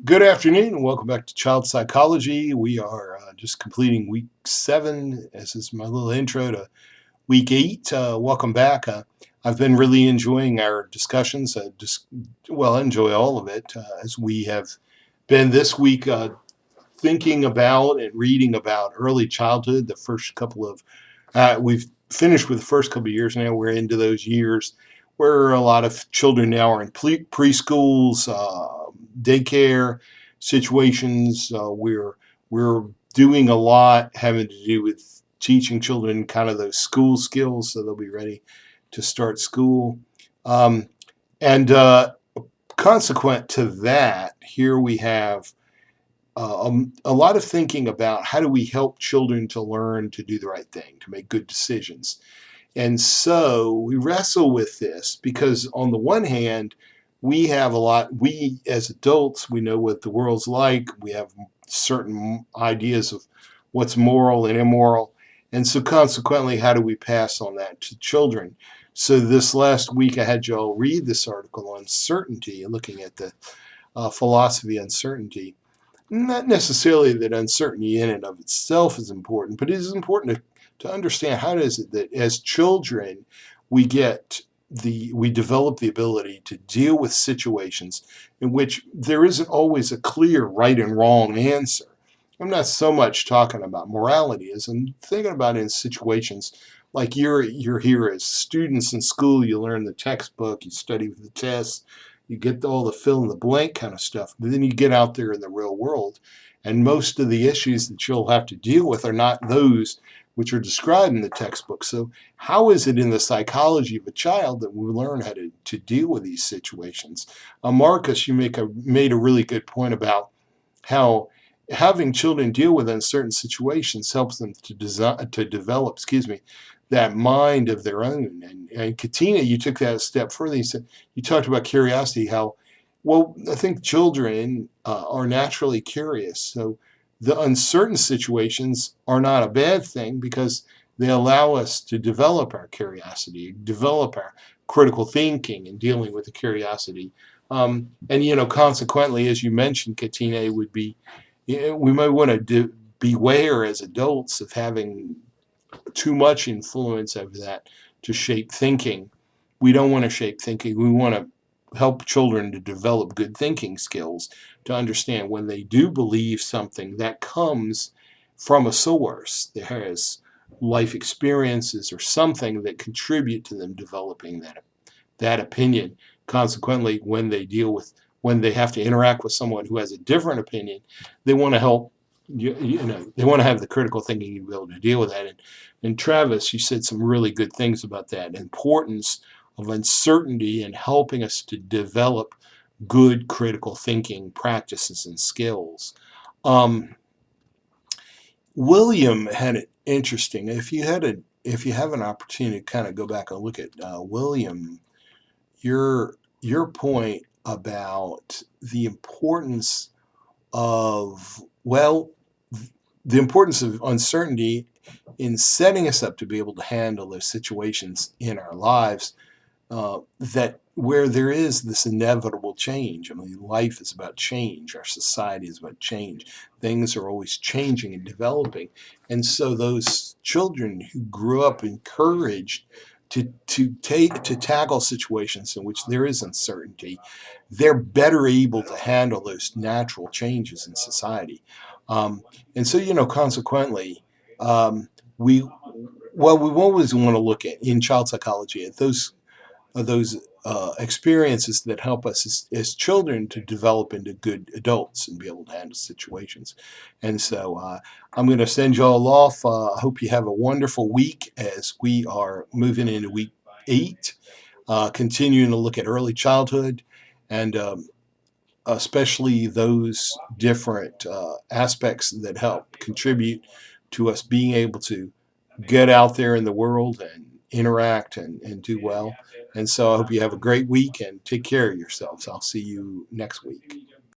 Good afternoon and welcome back to Child Psychology. We are just completing week 7. This is my little intro to week 8. Welcome back. I've been really enjoying our discussions. I enjoy all of it as we have been this week thinking about and reading about early childhood. We've finished with the first couple of years now. We're into those years where a lot of children now are in preschools, daycare situations. We're doing a lot having to do with teaching children kind of those school skills so they'll be ready to start school. Um, and Consequent to that, here we have a lot of thinking about how do we help children to learn to do the right thing, to make good decisions. And so we wrestle with this because, on the one hand, we as adults, we know what the world's like. We have certain ideas of what's moral and immoral. And so, consequently, how do we pass on that to children? So, this last week, I had y'all read this article on certainty and looking at the philosophy of uncertainty. Not necessarily that uncertainty in and of itself is important, but it is important to understand how is it that as children we develop the ability to deal with situations in which there isn't always a clear right and wrong answer. I'm not so much talking about morality as I'm thinking about in situations like you're here as students in school. You learn the textbook, you study for the tests, you get all the fill in the blank kind of stuff, but then you get out there in the real world, and most of the issues that you'll have to deal with are not those which are described in the textbook. So how is it in the psychology of a child that we learn how to deal with these situations? Marcus, you made a really good point about how having children deal with uncertain situations helps them to develop, that mind of their own. And Katina, you took that a step further. You talked about curiosity. I think children are naturally curious. So the uncertain situations are not a bad thing because they allow us to develop our curiosity, develop our critical thinking, and dealing with the curiosity. Consequently, as you mentioned, Katina, it would be we might want to beware as adults of having too much influence over that to shape thinking. We don't want to shape thinking. We want to help children to develop good thinking skills, to understand when they do believe something that comes from a source that has life experiences or something that contribute to them developing that opinion. Consequently, when they have to interact with someone who has a different opinion, they want to help. They want to have the critical thinking to be able to deal with that. And Travis, you said some really good things about that importance of uncertainty and helping us to develop good critical thinking practices and skills. Um, William had it interesting. If you have an opportunity to kind of go back and look at William, your point about the importance of the importance of uncertainty in setting us up to be able to handle those situations in our lives that where there is this inevitable change. I mean, life is about change. Our society is about change. Things are always changing and developing. And so those children who grew up encouraged to tackle situations in which there is uncertainty, they're better able to handle those natural changes in society. And so, consequently, we we always want to look at in child psychology at those experiences that help us as children to develop into good adults and be able to handle situations. And so I'm going to send y'all off. I hope you have a wonderful week as we are moving into week 8, continuing to look at early childhood and especially those different aspects that help contribute to us being able to get out there in the world and interact and do well. And so I hope you have a great week and take care of yourselves. I'll see you next week.